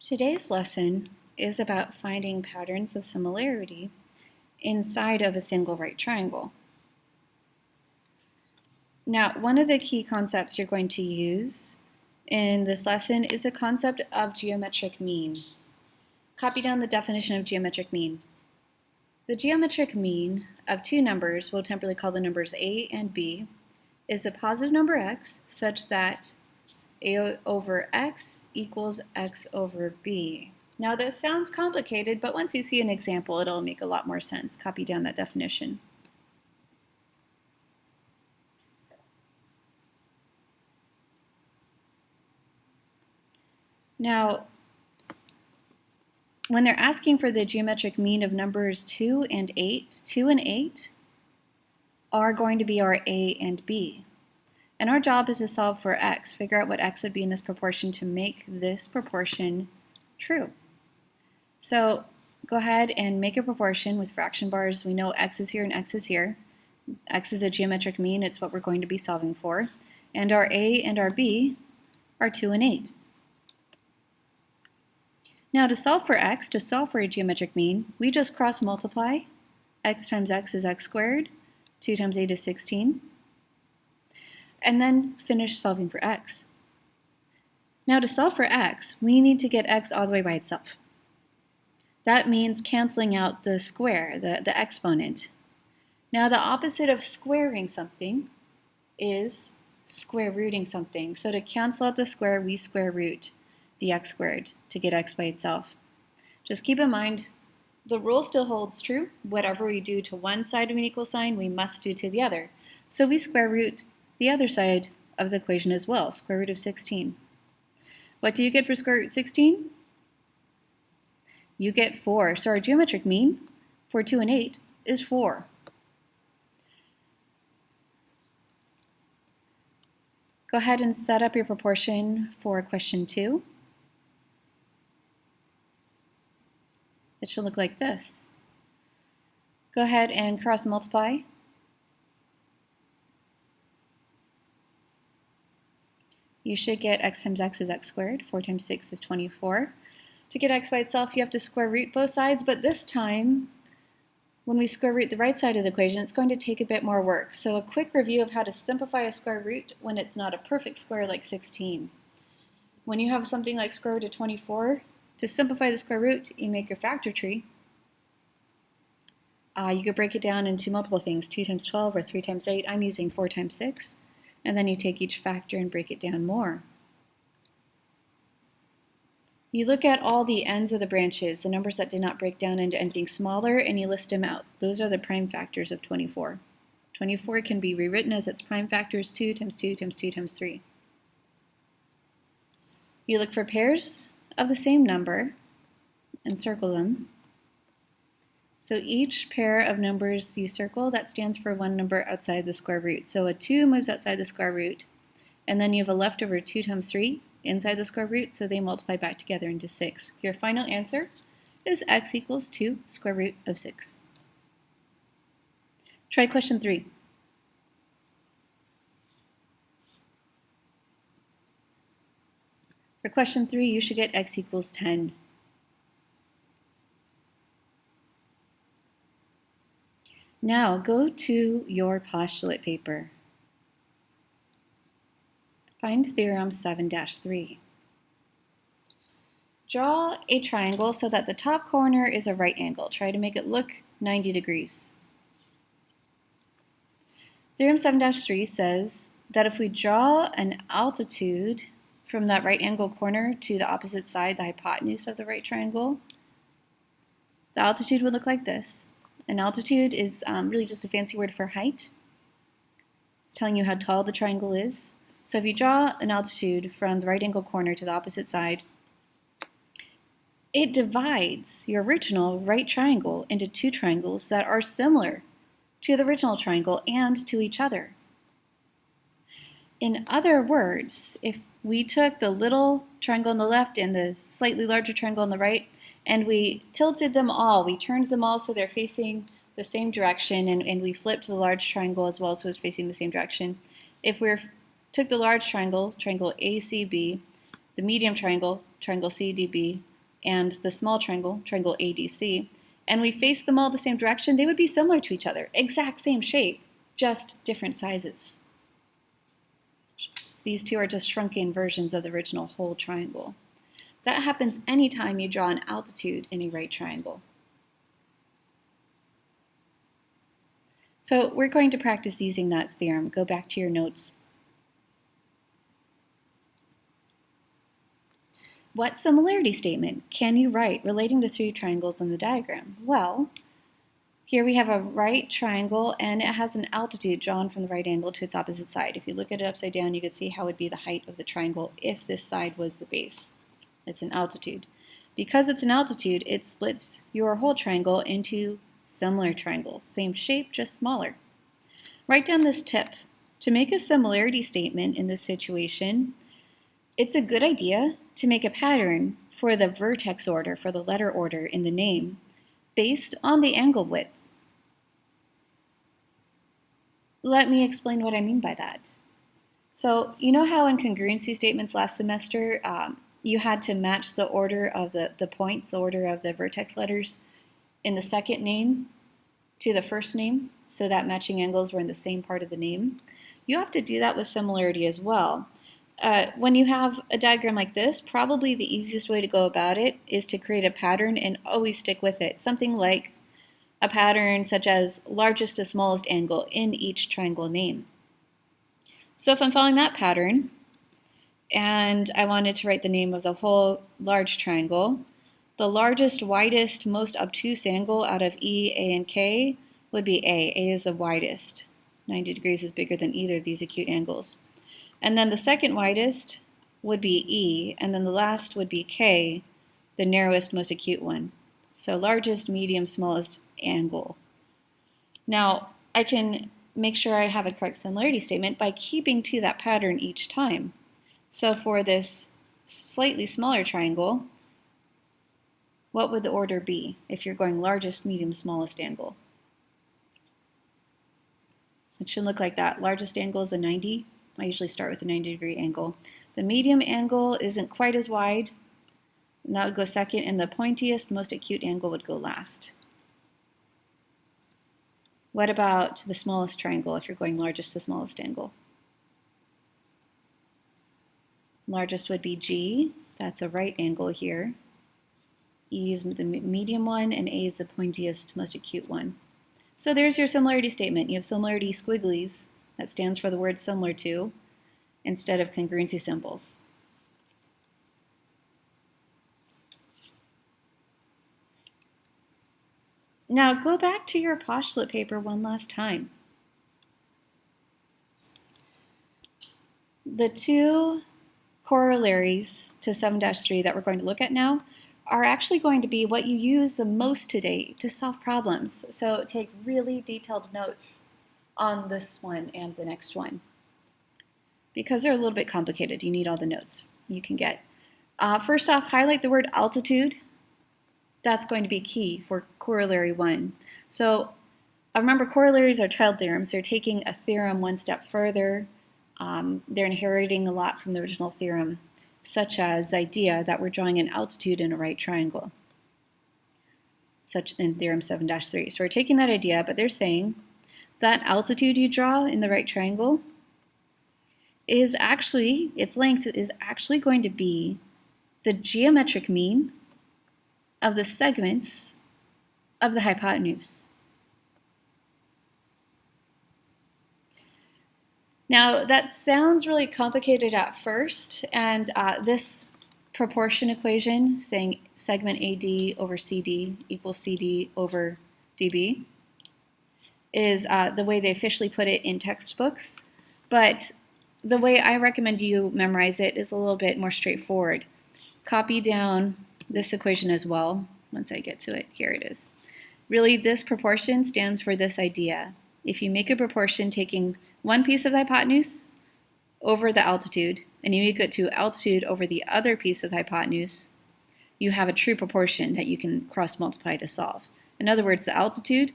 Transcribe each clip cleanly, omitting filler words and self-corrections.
Today's lesson is about finding patterns of similarity inside of a single right triangle. Now, one of the key concepts you're going to use in this lesson is the concept of geometric mean. Copy down the definition of geometric mean. The geometric mean of two numbers, we'll temporarily call the numbers a and b, is a positive number x such that a over x equals x over b. Now this sounds complicated, but once you see an example, it'll make a lot more sense. Copy down that definition. Now, when they're asking for the geometric mean of numbers 2 and 8 are going to be our a and b. And our job is to solve for x, figure out what x would be in this proportion to make this proportion true. So go ahead and make a proportion with fraction bars. We know x is here and x is here. X is a geometric mean, it's what we're going to be solving for. And our a and our b are 2 and 8. Now to solve for x, to solve for a geometric mean, we just cross multiply. X times x is x squared, 2 times 8 is 16. And then finish solving for x. Now to solve for x, we need to get x all the way by itself. That means canceling out the square, the exponent. Now the opposite of squaring something is square rooting something. So to cancel out the square, we square root the x squared to get x by itself. Just keep in mind, the rule still holds true. Whatever we do to one side of an equal sign, we must do to the other. So we square root the other side of the equation as well, square root of 16. What do you get for square root 16? You get 4. So our geometric mean for 2 and 8 is 4. Go ahead and set up your proportion for question 2. It should look like this. Go ahead and cross multiply. You should get x times x is x squared, 4 times 6 is 24. To get x by itself, you have to square root both sides, but this time, when we square root the right side of the equation, it's going to take a bit more work. So a quick review of how to simplify a square root when it's not a perfect square like 16. When you have something like square root of 24, to simplify the square root, you make your factor tree. You could break it down into multiple things, 2 times 12 or 3 times 8. I'm using 4 times 6. And then you take each factor and break it down more. You look at all the ends of the branches, the numbers that did not break down into anything smaller, and you list them out. Those are the prime factors of 24. 24 can be rewritten as its prime factors 2 times 2 times 2 times 3. You look for pairs of the same number and circle them. So each pair of numbers you circle, that stands for one number outside the square root. So a 2 moves outside the square root, and then you have a leftover 2 times 3 inside the square root, so they multiply back together into 6. Your final answer is x equals 2 square root of 6. Try question 3. For question 3, you should get x equals 10. Now go to your postulate paper. Find theorem 7-3. Draw a triangle so that the top corner is a right angle. Try to make it look 90 degrees. Theorem 7-3 says that if we draw an altitude from that right angle corner to the opposite side, the hypotenuse of the right triangle, the altitude would look like this. An altitude is really just a fancy word for height. It's telling you how tall the triangle is. So if you draw an altitude from the right angle corner to the opposite side, it divides your original right triangle into two triangles that are similar to the original triangle and to each other. In other words, if we took the little triangle on the left and the slightly larger triangle on the right, and we tilted them all, we turned them all so they're facing the same direction, and we flipped the large triangle as well so it's facing the same direction. If we took the large triangle, triangle ACB, the medium triangle, triangle CDB, and the small triangle, triangle ADC, and we face them all the same direction, they would be similar to each other, exact same shape, just different sizes. These two are just shrunken versions of the original whole triangle. That happens anytime you draw an altitude in a right triangle. So we're going to practice using that theorem. Go back to your notes. What similarity statement can you write relating the three triangles in the diagram? Well, here we have a right triangle and it has an altitude drawn from the right angle to its opposite side. If you look at it upside down, you can see how it would be the height of the triangle if this side was the base. It's an altitude. Because it's an altitude, it splits your whole triangle into similar triangles. Same shape, just smaller. Write down this tip. To make a similarity statement in this situation, it's a good idea to make a pattern for the vertex order, for the letter order in the name, based on the angle width. Let me explain what I mean by that. So you know how in congruency statements last semester, you had to match the order of the points, the order of the vertex letters in the second name to the first name, so that matching angles were in the same part of the name? You have to do that with similarity as well. When you have a diagram like this, probably the easiest way to go about it is to create a pattern and always stick with it. Something like a pattern such as largest to smallest angle in each triangle name. So if I'm following that pattern and I wanted to write the name of the whole large triangle, the largest, widest, most obtuse angle out of E, A, and K would be A. A is the widest. 90 degrees is bigger than either of these acute angles. And then the second widest would be E, and then the last would be K, the narrowest, most acute one. So largest, medium, smallest angle. Now, I can make sure I have a correct similarity statement by keeping to that pattern each time. So for this slightly smaller triangle, what would the order be if you're going largest, medium, smallest angle? It should look like that. Largest angle is a 90. I usually start with a 90-degree angle. The medium angle isn't quite as wide, and that would go second, and the pointiest, most acute angle would go last. What about the smallest triangle if you're going largest to smallest angle? Largest would be G. That's a right angle here. E is the medium one, and A is the pointiest, most acute one. So there's your similarity statement. You have similarity squigglies. That stands for the word similar to, instead of congruency symbols. Now go back to your postulate paper one last time. The two corollaries to 7-3 that we're going to look at now are actually going to be what you use the most today to solve problems. So take really detailed notes on this one and the next one. Because they're a little bit complicated, you need all the notes you can get. First off, highlight the word altitude. That's going to be key for corollary 1. So remember, corollaries are child theorems. They're taking a theorem one step further. They're inheriting a lot from the original theorem, such as the idea that we're drawing an altitude in a right triangle, such in theorem 7-3. So we're taking that idea, but they're saying that altitude you draw in the right triangle is actually, its length is actually going to be the geometric mean of the segments of the hypotenuse. Now that sounds really complicated at first, and this proportion equation saying segment AD over CD equals CD over DB is the way they officially put it in textbooks, but the way I recommend you memorize it is a little bit more straightforward. Copy down this equation as well. Once I get to it, here it is. Really, this proportion stands for this idea. If you make a proportion taking one piece of the hypotenuse over the altitude, and you make it to altitude over the other piece of the hypotenuse, you have a true proportion that you can cross multiply to solve. In other words, the altitude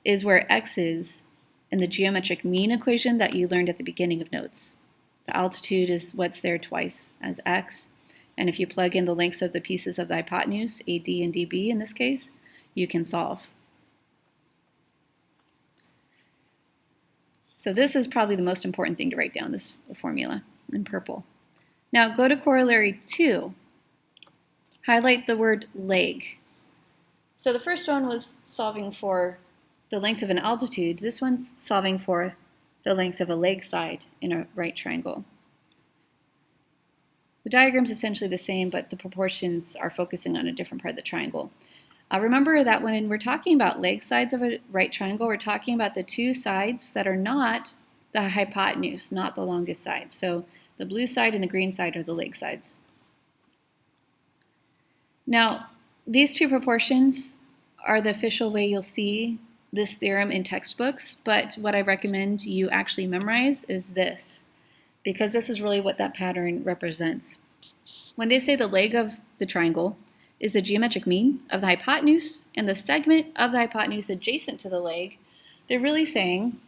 is where x is in the geometric mean equation that you learned at the beginning of notes. The altitude is what's there twice as x, And if you plug in the lengths of the pieces of the hypotenuse, AD and DB in this case, you can solve. So this is probably the most important thing to write down, this formula in purple. Now go to corollary 2. Highlight the word leg. So the first one was solving for the length of an altitude. This one's solving for the length of a leg side in a right triangle. The diagram's essentially the same, but the proportions are focusing on a different part of the triangle. Remember that when we're talking about leg sides of a right triangle, we're talking about the two sides that are not the hypotenuse, not the longest side. So the blue side and the green side are the leg sides. Now, these two proportions are the official way you'll see this theorem in textbooks, but what I recommend you actually memorize is this, because this is really what that pattern represents. When they say the leg of the triangle is the geometric mean of the hypotenuse and the segment of the hypotenuse adjacent to the leg, they're really saying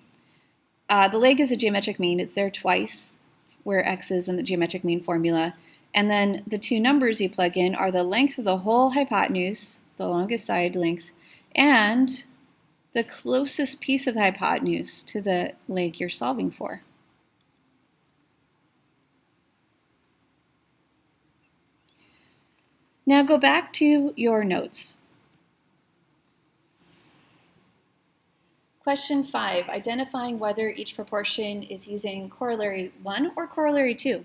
the leg is a geometric mean. It's there twice, where x is in the geometric mean formula. And then the two numbers you plug in are the length of the whole hypotenuse, the longest side length, and the closest piece of the hypotenuse to the leg you're solving for. Now go back to your notes. Question 5, identifying whether each proportion is using corollary 1 or corollary 2.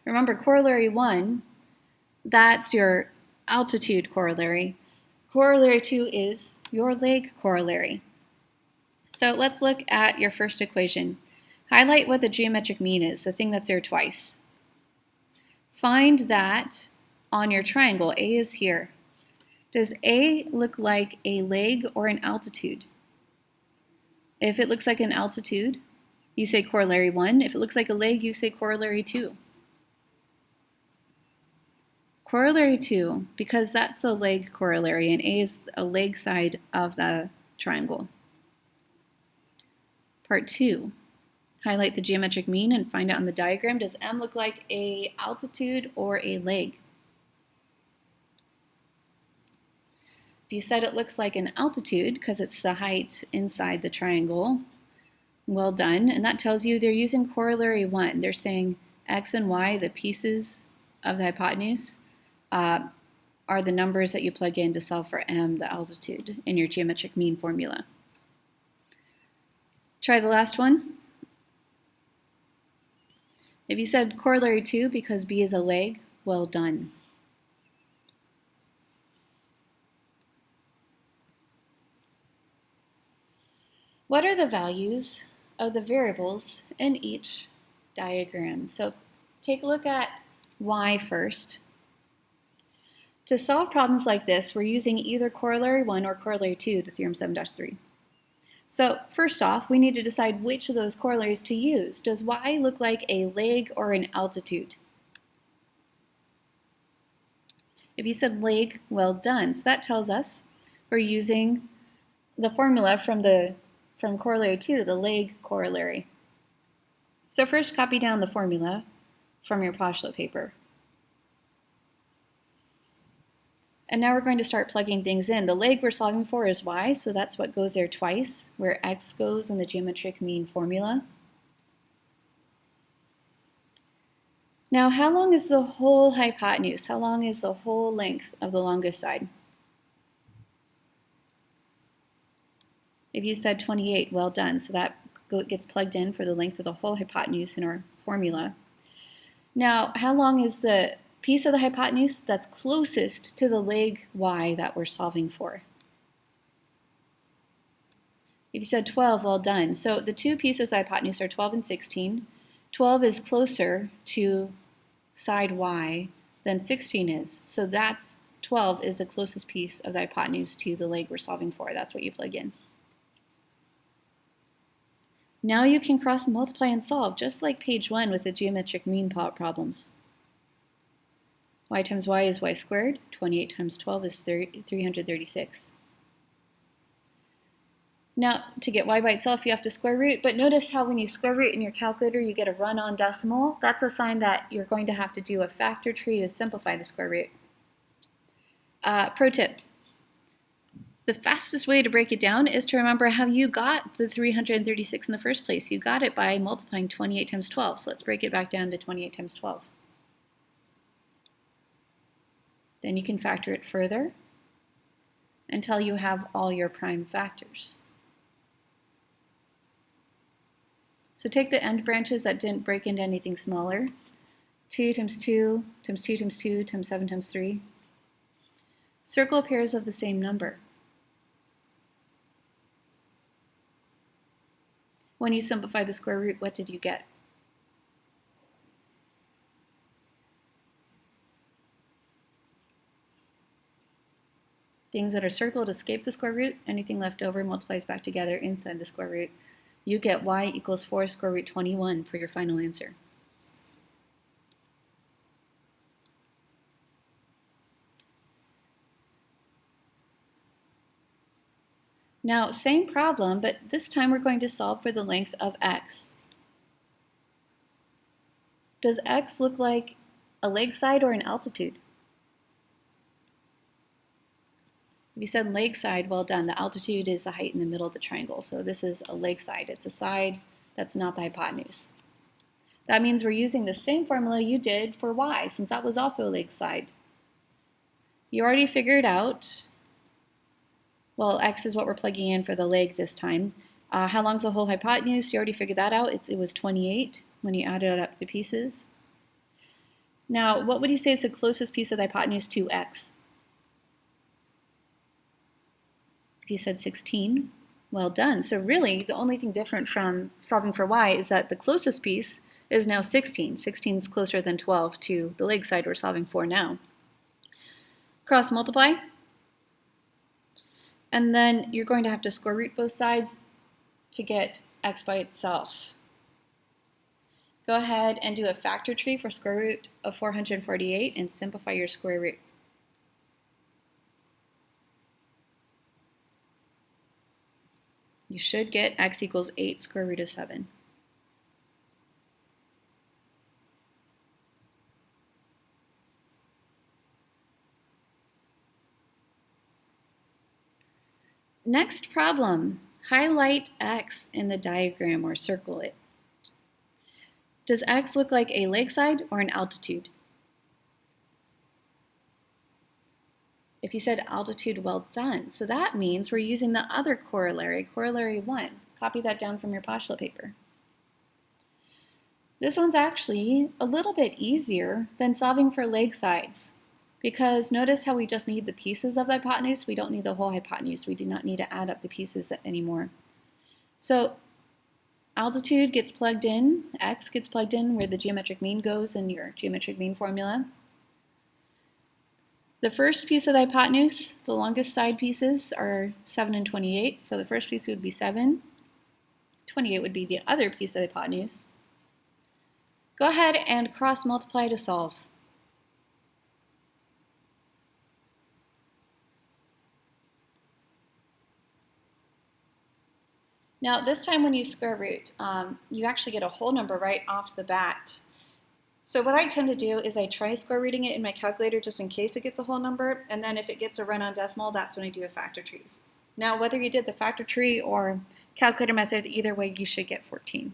Remember, corollary 1, that's your altitude corollary. Corollary 2 is your leg corollary. So let's look at your first equation. Highlight what the geometric mean is, the thing that's there twice. Find that on your triangle. A is here. Does A look like a leg or an altitude? If it looks like an altitude, you say corollary 1. If it looks like a leg, you say corollary 2. Corollary 2, because that's a leg corollary, and A is a leg side of the triangle. Part 2, highlight the geometric mean and find out on the diagram, does M look like a altitude or a leg? If you said it looks like an altitude because it's the height inside the triangle, well done. And that tells you they're using corollary 1. They're saying x and y, the pieces of the hypotenuse, are the numbers that you plug in to solve for m, the altitude, in your geometric mean formula. Try the last one. If you said corollary 2 because b is a leg, well done. What are the values of the variables in each diagram? So take a look at y first. To solve problems like this, we're using either corollary 1 or corollary 2 to theorem 7-3. So first off, we need to decide which of those corollaries to use. Does y look like a leg or an altitude? If you said leg, well done. So that tells us we're using the formula from corollary 2, the leg corollary. So first copy down the formula from your Poshlet paper. And now we're going to start plugging things in. The leg we're solving for is y, so that's what goes there twice, where x goes in the geometric mean formula. Now, how long is the whole hypotenuse? How long is the whole length of the longest side? If you said 28, well done. So that gets plugged in for the length of the whole hypotenuse in our formula. Now, how long is the piece of the hypotenuse that's closest to the leg y that we're solving for? If you said 12, well done. So the two pieces of the hypotenuse are 12 and 16. 12 is closer to side y than 16 is. So that's 12 is the closest piece of the hypotenuse to the leg we're solving for. That's what you plug in. Now you can cross multiply and solve, just like page 1 with the geometric mean problems. Y times y is y squared. 28 times 12 is 336. Now, to get y by itself, you have to square root, but notice how when you square root in your calculator, you get a run-on decimal. That's a sign that you're going to have to do a factor tree to simplify the square root. Pro tip. The fastest way to break it down is to remember how you got the 336 in the first place. You got it by multiplying 28 times 12. So let's break it back down to 28 times 12. Then you can factor it further until you have all your prime factors. So take the end branches that didn't break into anything smaller. 2 times 2 times 2 times 2 times 7 times 3. Circle pairs of the same number. When you simplify the square root, what did you get? Things that are circled escape the square root. Anything left over multiplies back together inside the square root. You get y equals 4 square root 21 for your final answer. Now, same problem, but this time we're going to solve for the length of x. Does x look like a leg side or an altitude? If you said leg side, well done. The altitude is the height in the middle of the triangle. So this is a leg side. It's a side that's not the hypotenuse. That means we're using the same formula you did for y, since that was also a leg side. You already figured out, well, x is what we're plugging in for the leg this time. How long's the whole hypotenuse? You already figured that out. It was 28 when you added up the pieces. Now, what would you say is the closest piece of the hypotenuse to x? If you said 16, well done. So really, the only thing different from solving for y is that the closest piece is now 16. 16 is closer than 12 to the leg side we're solving for now. Cross multiply. And then you're going to have to square root both sides to get x by itself. Go ahead and do a factor tree for square root of 448 and simplify your square root. You should get x equals 8 square root of 7. Next problem, highlight x in the diagram or circle it. Does x look like a leg side or an altitude? If you said altitude, well done. So that means we're using the other corollary, corollary 1. Copy that down from your postulate paper. This one's actually a little bit easier than solving for leg sides, because notice how we just need the pieces of the hypotenuse. We don't need the whole hypotenuse. We do not need to add up the pieces anymore. So altitude gets plugged in, x gets plugged in where the geometric mean goes in your geometric mean formula. The first piece of the hypotenuse, the longest side pieces are 7 and 28. So the first piece would be 7. 28 would be the other piece of the hypotenuse. Go ahead and cross multiply to solve. Now this time when you square root, you actually get a whole number right off the bat. So what I tend to do is I try square rooting it in my calculator just in case it gets a whole number, and then if it gets a run-on decimal, that's when I do a factor trees. Now whether you did the factor tree or calculator method, either way you should get 14.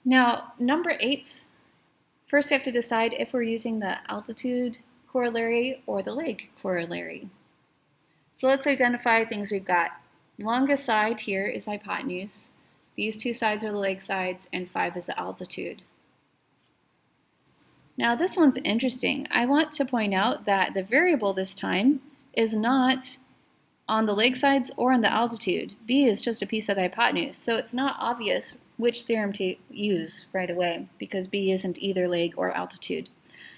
Now number 8, first we have to decide if we're using the altitude corollary or the leg corollary. So let's identify things we've got. Longest side here is hypotenuse. These two sides are the leg sides, and 5 is the altitude. Now this one's interesting. I want to point out that the variable this time is not on the leg sides or on the altitude. B is just a piece of the hypotenuse, so it's not obvious which theorem to use right away because B isn't either leg or altitude.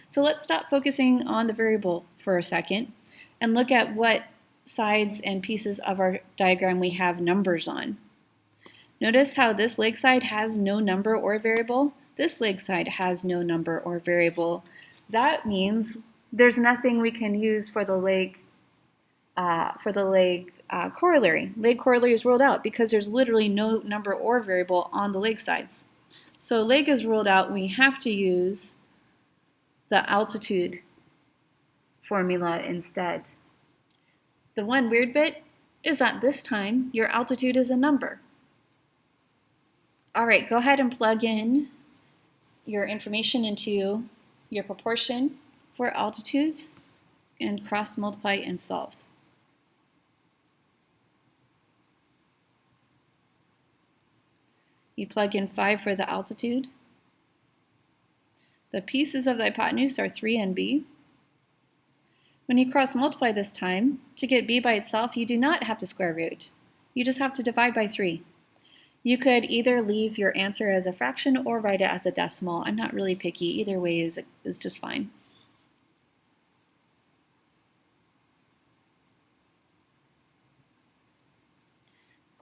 So let's stop focusing on the variable for a second and look at what sides and pieces of our diagram we have numbers on. Notice how this leg side has no number or variable. This leg side has no number or variable. that means there's nothing we can use for the leg corollary. Leg corollary is ruled out because there's literally no number or variable on the leg sides. So leg is ruled out. We have to use the altitude formula instead. The one weird bit is that this time your altitude is a number. All right, go ahead and plug in your information into your proportion for altitudes and cross multiply and solve. You plug in 5 for the altitude. The pieces of the hypotenuse are 3 and b. When you cross multiply this time, to get b by itself, you do not have to square root. You just have to divide by 3. You could either leave your answer as a fraction or write it as a decimal. I'm not really picky. Either way is just fine.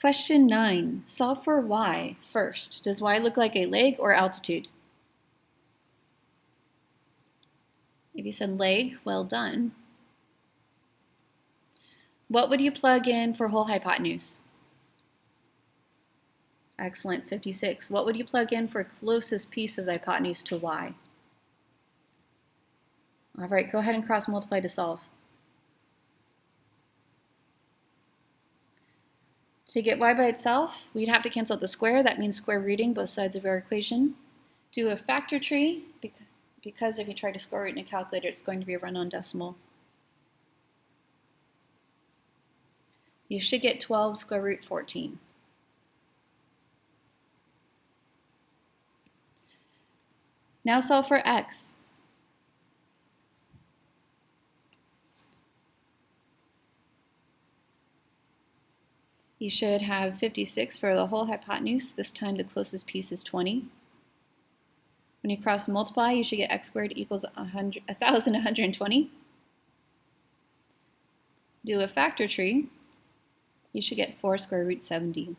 Question 9. Solve for y first. Does y look like a leg or altitude? If you said leg, well done. What would you plug in for whole hypotenuse? Excellent, 56. What would you plug in for closest piece of the hypotenuse to y? All right, go ahead and cross multiply to solve. To get y by itself, we'd have to cancel out the square. That means square rooting both sides of our equation. Do a factor tree, because if you try to square root in a calculator, it's going to be a run-on decimal. You should get 12 square root 14. Now solve for x. You should have 56 for the whole hypotenuse. This time the closest piece is 20. When you cross multiply, you should get x squared equals 1,120. Do a factor tree. You should get 4 square root 70.